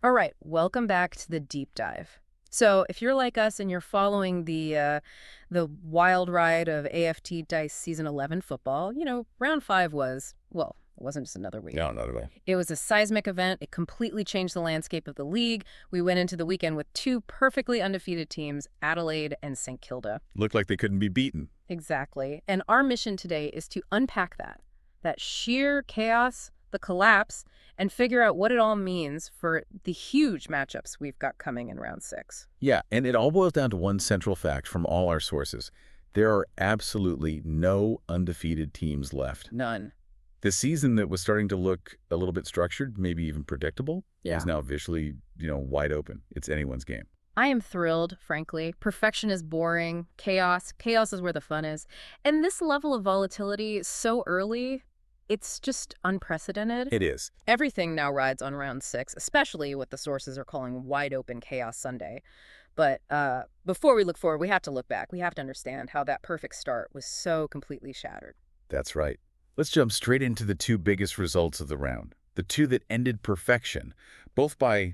All right, welcome back to the deep dive. So, if you're like us and you're following the wild ride of AFT Dice Season 11 football, round 5 was, well, it wasn't just another week. No, not at all. It was a seismic event. It completely changed the landscape of the league. We went into the weekend with two perfectly undefeated teams, Adelaide and St Kilda. Looked like they couldn't be beaten. Exactly. And our mission today is to unpack that sheer chaos, the collapse, and figure out what it all means for the huge matchups we've got coming in round 6. Yeah, and it all boils down to one central fact from all our sources. There are absolutely no undefeated teams left. None. The season that was starting to look a little bit structured, maybe even predictable, is now visually, wide open. It's anyone's game. I am thrilled, frankly. Perfection is boring. Chaos is where the fun is. And this level of volatility so early, it's just unprecedented. It is. Everything now rides on round 6, especially what the sources are calling wide open Chaos Sunday. But before we look forward, we have to look back. We have to understand how that perfect start was so completely shattered. That's right. Let's jump straight into the two biggest results of the round. The two that ended perfection, both by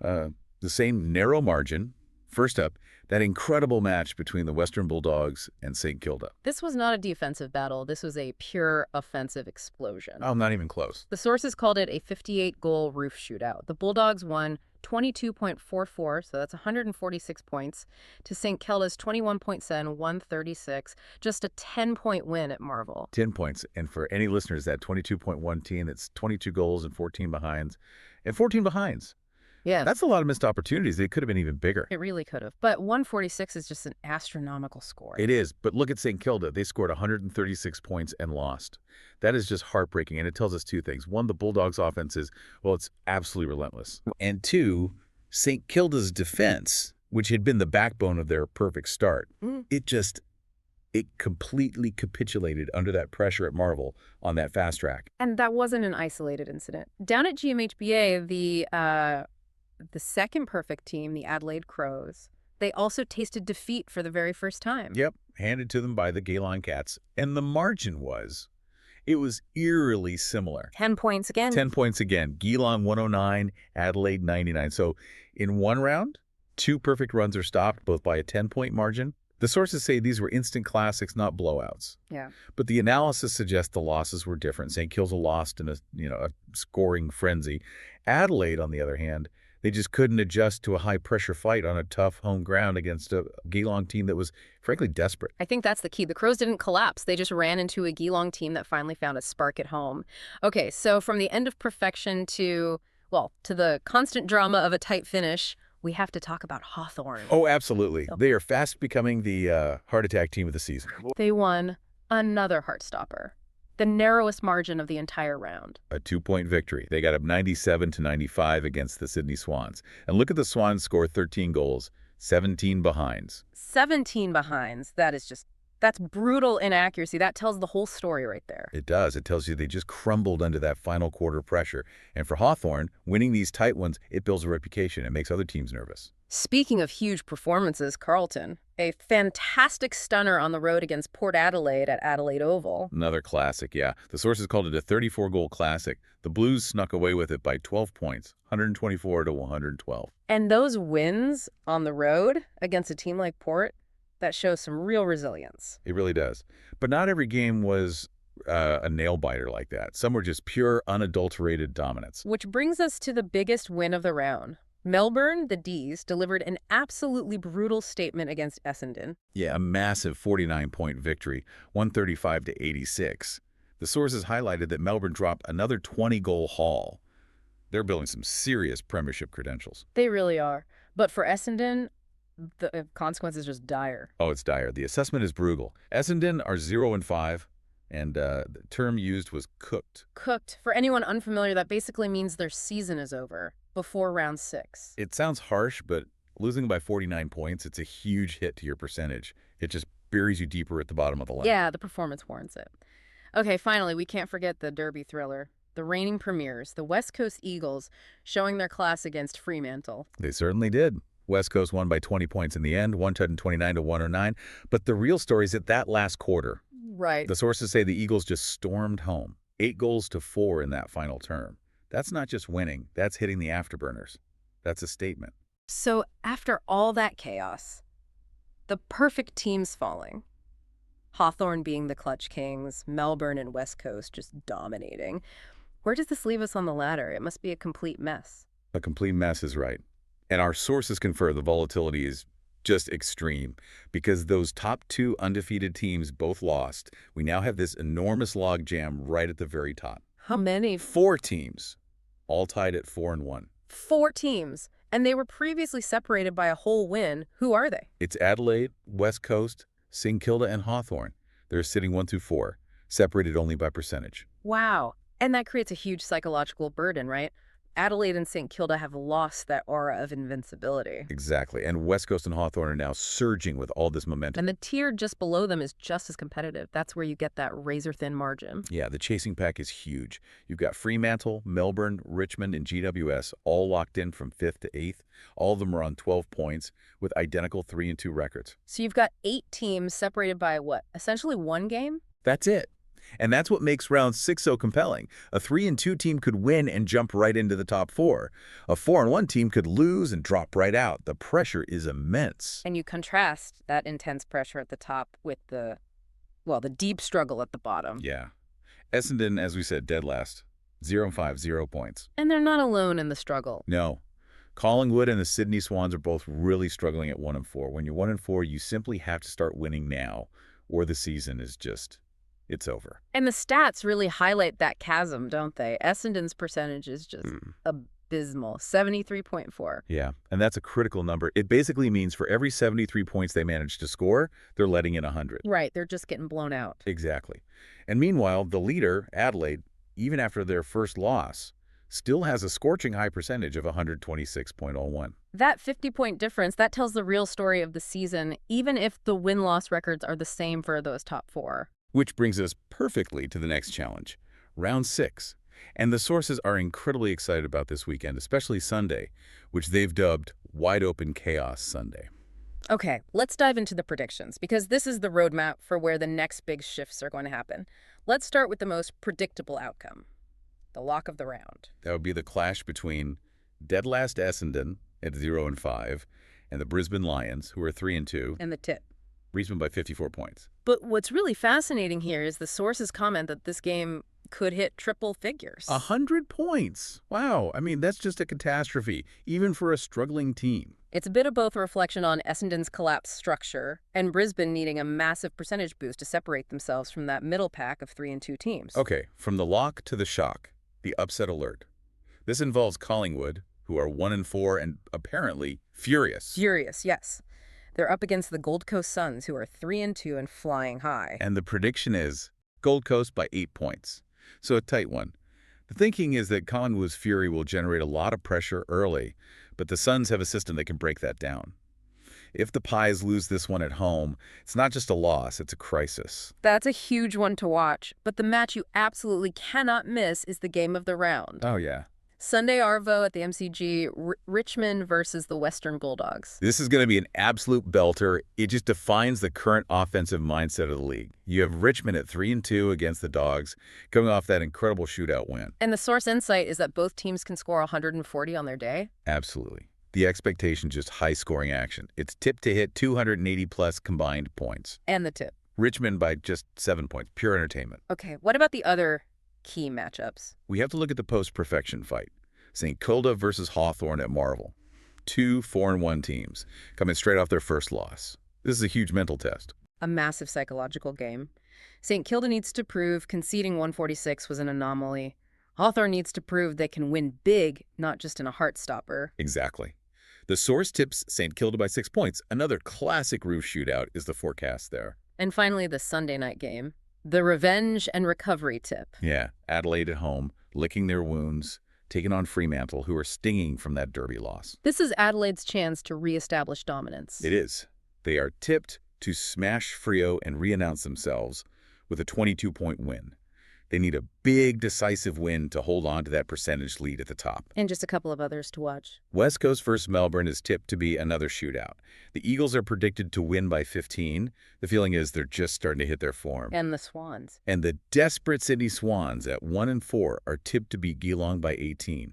the same narrow margin. First up, that incredible match between the Western Bulldogs and St Kilda. This was not a defensive battle. This was a pure offensive explosion. Oh, not even close. The sources called it a 58-goal roof shootout. The Bulldogs won 22.44, so that's 146 points, to St Kilda's 21.7, 136, just a 10-point win at Marvel. 10 points. And for any listeners, that 22.1 team, that's 22 goals and 14 behinds. And 14 behinds. Yeah. That's a lot of missed opportunities. They could have been even bigger. It really could have. But 146 is just an astronomical score. It is. But look at St Kilda. They scored 136 points and lost. That is just heartbreaking. And it tells us two things. One, the Bulldogs' offense is, well, it's absolutely relentless. And two, St Kilda's defense, which had been the backbone of their perfect start, it completely capitulated under that pressure at Marvel on that fast track. And that wasn't an isolated incident. Down at GMHBA, the second perfect team, the Adelaide Crows, they also tasted defeat for the very first time. Yep, handed to them by the Geelong Cats. And the margin it was eerily similar. 10 points again. 10 points again. Geelong 109, Adelaide 99. So in one round, two perfect runs are stopped, both by a 10-point margin. The sources say these were instant classics, not blowouts. Yeah. But the analysis suggests the losses were different. St. Kilda lost in a scoring frenzy. Adelaide, on the other hand, they just couldn't adjust to a high-pressure fight on a tough home ground against a Geelong team that was, frankly, desperate. I think that's the key. The Crows didn't collapse. They just ran into a Geelong team that finally found a spark at home. Okay, so from the end of perfection to the constant drama of a tight finish, we have to talk about Hawthorn. Oh, absolutely. They are fast becoming the heart attack team of the season. They won another heartstopper. The narrowest margin of the entire round. A 2-point victory. They got up 97-95 against the Sydney Swans. And look at the Swans score 13 goals, 17 behinds. 17 behinds. That's brutal inaccuracy. That tells the whole story right there. It does. It tells you they just crumbled under that final quarter pressure. And for Hawthorn, winning these tight ones, it builds a reputation. It makes other teams nervous. Speaking of huge performances, Carlton, a fantastic stunner on the road against Port Adelaide at Adelaide Oval. Another classic, yeah. The sources called it a 34-goal classic. The Blues snuck away with it by 12 points, 124-112. And those wins on the road against a team like Port, that shows some real resilience. It really does. But not every game was a nail-biter like that. Some were just pure, unadulterated dominance. Which brings us to the biggest win of the round. Melbourne, the D's, delivered an absolutely brutal statement against Essendon. Yeah, a massive 49-point victory, 135-86. The sources highlighted that Melbourne dropped another 20-goal haul. They're building some serious premiership credentials. They really are. But for Essendon, the consequence is just dire. Oh, it's dire. The assessment is brutal. Essendon are 0-5, and the term used was cooked. Cooked. For anyone unfamiliar, that basically means their season is over before round 6. It sounds harsh, but losing by 49 points, it's a huge hit to your percentage. It just buries you deeper at the bottom of the line. Yeah, the performance warrants it. Okay, finally, we can't forget the Derby thriller. The reigning premiers, the West Coast Eagles, showing their class against Fremantle. They certainly did. West Coast won by 20 points in the end, 129-109. But the real story is at that last quarter. Right. The sources say the Eagles just stormed home, 8-4 in that final term. That's not just winning, that's hitting the afterburners. That's a statement. So after all that chaos, the perfect teams falling, Hawthorn being the clutch kings, Melbourne and West Coast just dominating, where does this leave us on the ladder? It must be a complete mess. A complete mess is right. And our sources confer the volatility is just extreme because those top two undefeated teams both lost. We now have this enormous log jam right at the very top. How many? 4 teams, all tied at 4-1. 4 teams. And they were previously separated by a whole win. Who are they? It's Adelaide, West Coast, St Kilda, and Hawthorn. They're sitting 1 through 4, separated only by percentage. Wow. And that creates a huge psychological burden, right? Adelaide and St Kilda have lost that aura of invincibility. Exactly. And West Coast and Hawthorn are now surging with all this momentum. And the tier just below them is just as competitive. That's where you get that razor-thin margin. Yeah, the chasing pack is huge. You've got Fremantle, Melbourne, Richmond, and GWS all locked in from 5th to 8th. All of them are on 12 points with identical 3-2 records. So you've got 8 teams separated by what? Essentially 1 game? That's it. And that's what makes round 6 so compelling. A 3-2 team could win and jump right into the top 4. A 4-1 team could lose and drop right out. The pressure is immense. And you contrast that intense pressure at the top with the deep struggle at the bottom. Yeah. Essendon, as we said, dead last. 0-5, 0 points. And they're not alone in the struggle. No. Collingwood and the Sydney Swans are both really struggling at 1-4. When you're 1-4, you simply have to start winning now, or the season is just... it's over. And the stats really highlight that chasm, don't they? Essendon's percentage is just abysmal, 73.4. Yeah, and that's a critical number. It basically means for every 73 points they manage to score, they're letting in 100. Right, they're just getting blown out. Exactly. And meanwhile, the leader, Adelaide, even after their first loss, still has a scorching high percentage of 126.01. That 50-point difference, that tells the real story of the season, even if the win-loss records are the same for those top 4. Which brings us perfectly to the next challenge, round 6. And the sources are incredibly excited about this weekend, especially Sunday, which they've dubbed Wide Open Chaos Sunday. Okay, let's dive into the predictions, because this is the roadmap for where the next big shifts are going to happen. Let's start with the most predictable outcome, the lock of the round. That would be the clash between dead last Essendon at 0-5 and the Brisbane Lions, who are 3-2. And the tip. Brisbane by 54 points. But what's really fascinating here is the sources comment that this game could hit triple figures. 100 points. Wow. I mean, that's just a catastrophe, even for a struggling team. It's a bit of both a reflection on Essendon's collapsed structure and Brisbane needing a massive percentage boost to separate themselves from that middle pack of 3-2 teams. Okay, from the lock to the shock, the upset alert. This involves Collingwood, who are 1-4 and apparently furious. Furious, yes. They're up against the Gold Coast Suns, who are 3-2 and flying high. And the prediction is Gold Coast by 8 points. So a tight one. The thinking is that Collingwood's fury will generate a lot of pressure early, but the Suns have a system that can break that down. If the Pies lose this one at home, it's not just a loss, it's a crisis. That's a huge one to watch, but the match you absolutely cannot miss is the game of the round. Oh, yeah. Sunday arvo at the MCG, Richmond versus the Western Bulldogs. This is going to be an absolute belter. It just defines the current offensive mindset of the league. You have Richmond at 3-2 against the Dogs, coming off that incredible shootout win. And the source insight is that both teams can score 140 on their day? Absolutely. The expectation is just high-scoring action. It's tipped to hit 280-plus combined points. And the tip. Richmond by just 7 points. Pure entertainment. Okay, what about the other key matchups? We have to look at the post-perfection fight. St Kilda versus Hawthorn at Marvel. 2 4-1 teams coming straight off their first loss. This is a huge mental test. A massive psychological game. St Kilda needs to prove conceding 146 was an anomaly. Hawthorn needs to prove they can win big, not just in a heart stopper. Exactly. The source tips St Kilda by 6 points. Another classic roof shootout is the forecast there. And finally, the Sunday night game. The revenge and recovery tip. Yeah, Adelaide at home, licking their wounds, taking on Fremantle, who are stinging from that derby loss. This is Adelaide's chance to reestablish dominance. It is. They are tipped to smash Freo and re-announce themselves with a 22-point win. They need a big, decisive win to hold on to that percentage lead at the top. And just a couple of others to watch. West Coast versus Melbourne is tipped to be another shootout. The Eagles are predicted to win by 15. The feeling is they're just starting to hit their form. And the Swans. And the desperate Sydney Swans at 1-4 are tipped to beat Geelong by 18.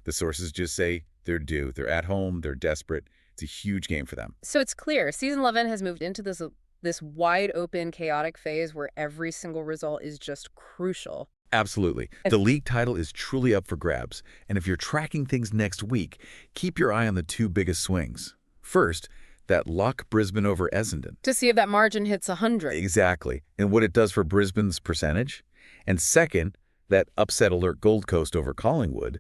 The sources just say They're due. They're at home. They're desperate. It's a huge game for them. So it's clear, season 11 has moved into this wide open, chaotic phase where every single result is just crucial. Absolutely. The league title is truly up for grabs. And if you're tracking things next week, keep your eye on the two biggest swings. First, that lock Brisbane over Essendon. To see if that margin hits 100. Exactly. And what it does for Brisbane's percentage. And second, that upset alert Gold Coast over Collingwood.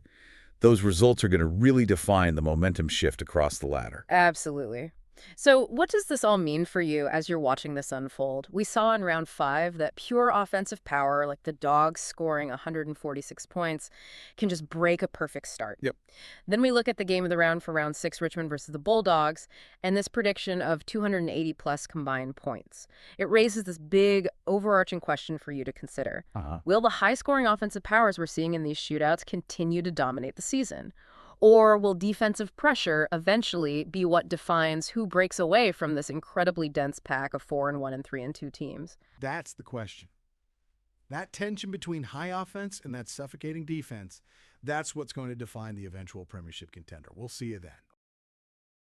Those results are going to really define the momentum shift across the ladder. Absolutely. So what does this all mean for you as you're watching this unfold? We saw in round 5 that pure offensive power, like the Dogs scoring 146 points, can just break a perfect start. Yep. Then we look at the game of the round for round 6, Richmond versus the Bulldogs, and this prediction of 280-plus combined points. It raises this big, overarching question for you to consider. Will the high-scoring offensive powers we're seeing in these shootouts continue to dominate the season? Or will defensive pressure eventually be what defines who breaks away from this incredibly dense pack of 4-1 and 3-2 teams? That's the question. That tension between high offense and that suffocating defense, that's what's going to define the eventual premiership contender. We'll see you then.